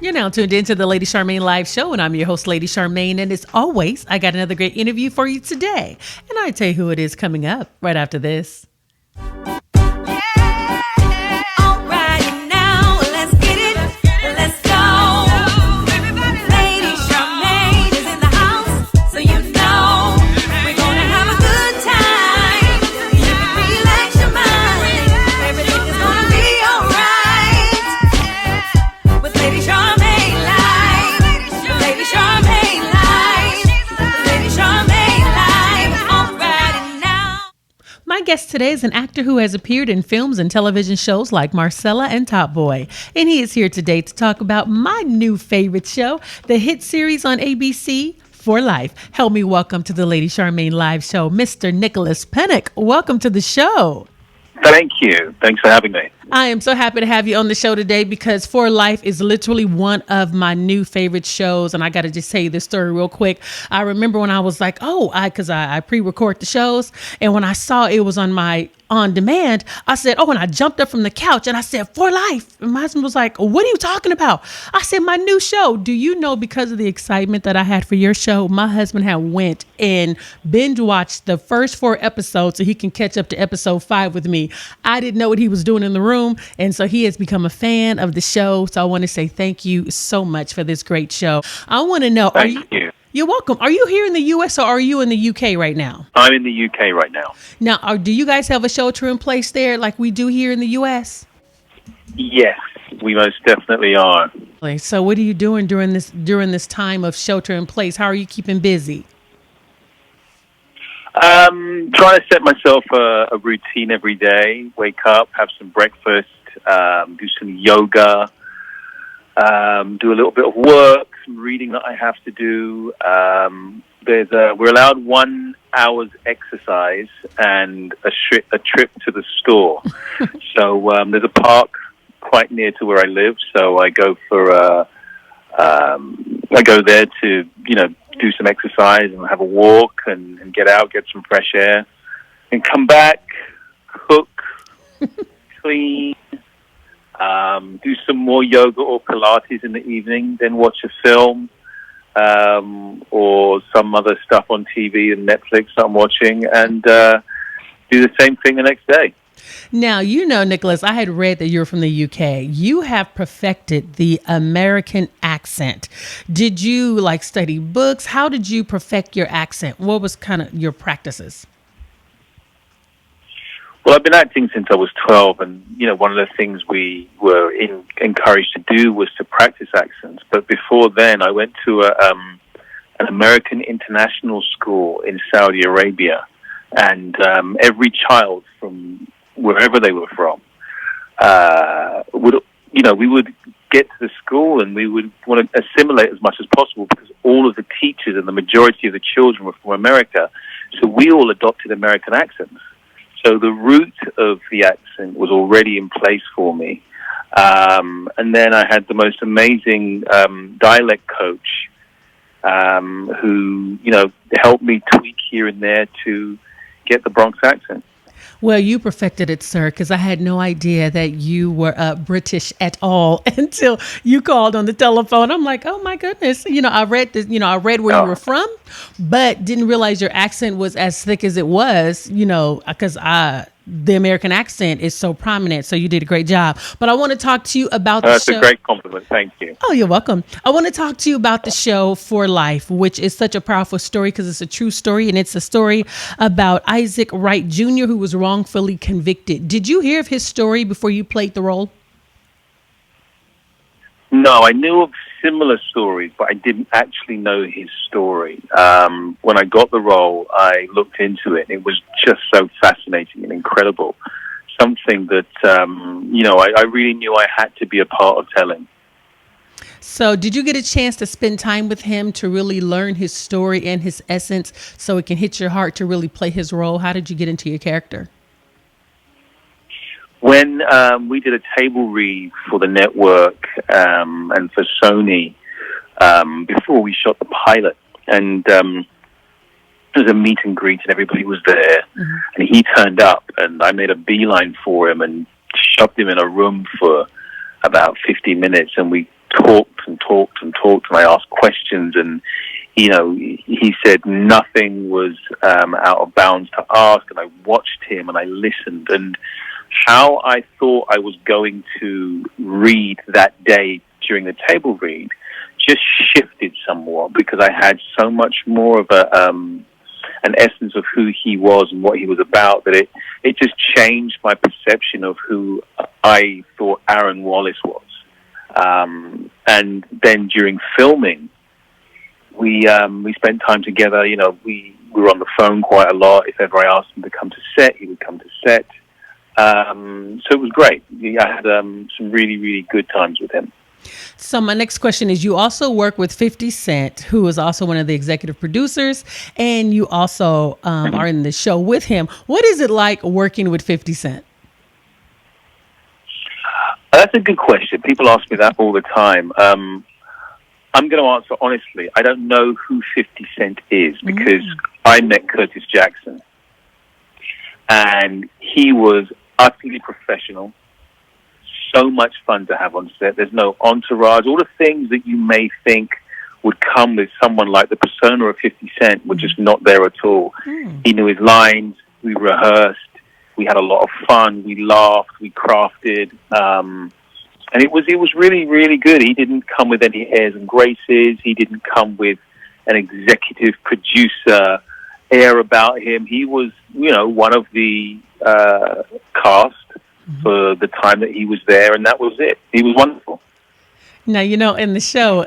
You're now tuned into the Lady Charmaine Live Show, and I'm your host, Lady Charmaine. And as always, I got another great interview for you today. And I tell you who it is coming up right after this. My guest today is an actor who has appeared in films and television shows like Marcella and Top Boy. And he is here today to talk about my new favorite show, the hit series on ABC, For Life. Help me welcome to the Lady Charmaine Live Show, Mr. Nicolas Pinnock. Welcome to the show. Thank you. Thanks for having me. I am so happy to have you on the show today because For Life is literally one of my new favorite shows. And I got to just tell you this story real quick. I remember when I was like, because I pre-record the shows. And when I saw it was on my on demand, I said, and I jumped up from the couch and I said, For Life. And my husband was like, what are you talking about? I said, my new show. Do you know, because of the excitement that I had for your show, my husband had went and binge watched the first 4 episodes so he can catch up to episode 5 with me. I didn't know what he was doing in the room. And so he has become a fan of the show. So I want to say thank you so much for this great show. I want to know, Thank you. You're welcome. Are you here in the U.S. or are you in the UK right now? I'm in the UK right now. Now, do you guys have a shelter in place there like we do here in the U.S.? Yes, we most definitely are. So what are you doing during this time of shelter in place? How are you keeping busy? Trying to set myself a routine every day. Wake up, have some breakfast, do some yoga, do a little bit of work, some reading that I have to do. We're allowed 1 hour's exercise and a trip to the store. So there's a park quite near to where I live. So I go there to do some exercise and have a walk and get out, get some fresh air, and come back, cook, clean. Do some more yoga or Pilates in the evening, then watch a film or some other stuff on TV and Netflix that I'm watching, and do the same thing the next day. Now, Nicholas, I had read that you're from the UK. You have perfected the American accent. Did you study books? How did you perfect your accent? What was kind of your practices? Well, I've been acting since I was 12, and one of the things we were encouraged to do was to practice accents. But before then, I went to an American international school in Saudi Arabia, and every child from wherever they were from we would get to the school and we would want to assimilate as much as possible because all of the teachers and the majority of the children were from America, so we all adopted American accents. So the root of the accent was already in place for me. And then I had the most amazing dialect coach who, helped me tweak here and there to get the Bronx accent. Well, you perfected it, sir, because I had no idea that you were British at all until you called on the telephone. I'm like, oh, my goodness. I read this, I read where you were from, but didn't realize your accent was as thick as it was, because the American accent is so prominent. So you did a great job. But I want to talk to you about the show. That's a great compliment. Thank you. Oh, you're welcome. I want to talk to you about the show For Life, which is such a powerful story because it's a true story. And it's a story about Isaac Wright Jr., who was wrongfully convicted. Did you hear of his story before you played the role? No, I knew of similar stories, but I didn't actually know his story. When I got the role, I looked into it. It was just so fascinating and incredible. Something that, I really knew I had to be a part of telling. So did you get a chance to spend time with him to really learn his story and his essence so it can hit your heart to really play his role? How did you get into your character? When we did a table read for the network and for Sony before we shot the pilot, and there was a meet and greet and everybody was there, and he turned up and I made a beeline for him and shoved him in a room for about 50 minutes, and we talked and talked and talked, and I asked questions, and he said nothing was out of bounds to ask, and I watched him and I listened, and how I thought I was going to read that day during the table read just shifted somewhat, because I had so much more of an essence of who he was and what he was about, that it just changed my perception of who I thought Aaron Wallace was. And then during filming, we spent time together. We were on the phone quite a lot. If ever I asked him to come to set, he would come to set. So it was great. I had some really, really good times with him. So my next question is, you also work with 50 Cent, who is also one of the executive producers, and you also are in the show with him. What is it like working with 50 Cent? That's a good question. People ask me that all the time. I'm going to answer honestly. I don't know who 50 Cent is, because I met Curtis Jackson, and he was utterly professional. So much fun to have on set. There's no entourage. All the things that you may think would come with someone like the persona of 50 Cent were just not there at all. He knew his lines. We rehearsed. We had a lot of fun. We laughed. We crafted. And it was really, really good. He didn't come with any airs and graces. He didn't come with an executive producer air about him. He was, one of the cast for the time that he was there, and that was it. He was wonderful. Now, in the show,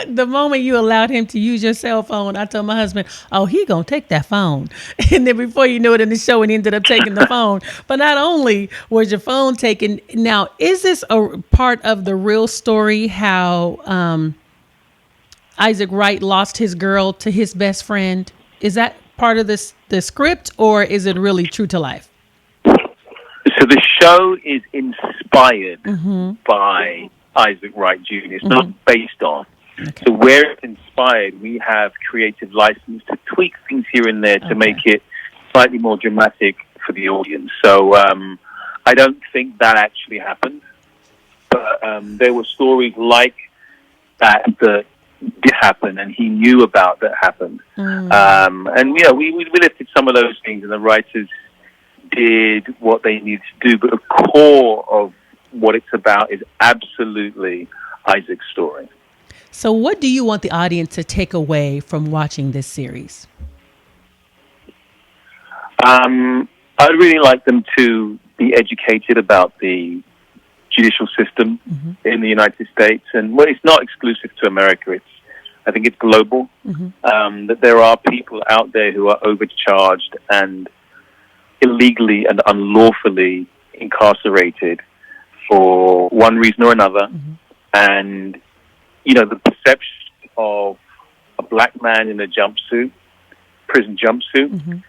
the moment you allowed him to use your cell phone, I told my husband, oh, he gonna take that phone. And then before you knew it in the show, he ended up taking the phone. But not only was your phone taken, now, is this a part of the real story, how Isaac Wright lost his girl to his best friend? Is that part of the script, or is it really true to life? So the show is inspired by Isaac Wright Jr. It's not based on. Okay. So where it's inspired, we have creative license to tweak things here and there to make it slightly more dramatic for the audience. So I don't think that actually happened. But there were stories like that did happen, and he knew about that happened. And, we lifted some of those things, and the writers did what they needed to do, but the core of what it's about is absolutely Isaac's story. So what do you want the audience to take away from watching this series? I'd really like them to be educated about the judicial system in the United States, and it's not exclusive to America. I think it's global. That there are people out there who are overcharged and illegally and unlawfully incarcerated for one reason or another. And, the perception of a black man in a jumpsuit, prison jumpsuit,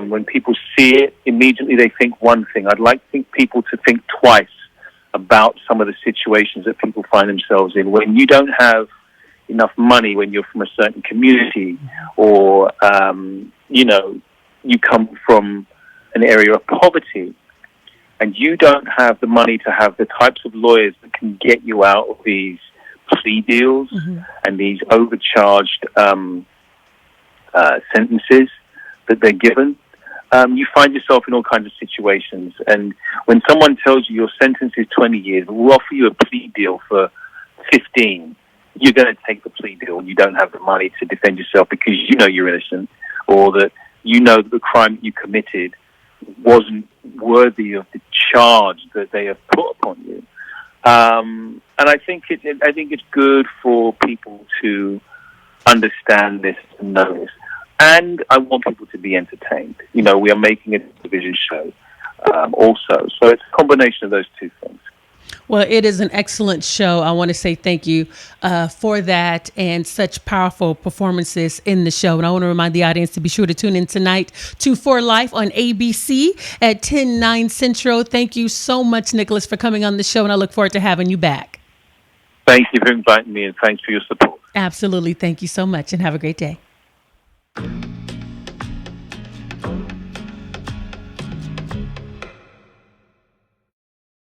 when people see it, immediately they think one thing. I'd like people to think twice about some of the situations that people find themselves in. When you don't have enough money, when you're from a certain community, or, you come from an area of poverty, and you don't have the money to have the types of lawyers that can get you out of these plea deals and these overcharged sentences that they're given, you find yourself in all kinds of situations. And when someone tells you your sentence is 20 years, we'll offer you a plea deal for 15, you're going to take the plea deal, and you don't have the money to defend yourself because you're innocent, or that that the crime that you committed wasn't worthy of the charge that they have put upon you. And I think it's good for people to understand this and know this. And I want people to be entertained. We are making a television show also. So it's a combination of those two things. Well, it is an excellent show. I want to say thank you for that and such powerful performances in the show. And I want to remind the audience to be sure to tune in tonight to For Life on ABC at 10/9 Central. Thank you so much, Nicolas, for coming on the show, and I look forward to having you back. Thank you for inviting me, and thanks for your support. Absolutely. Thank you so much, and have a great day.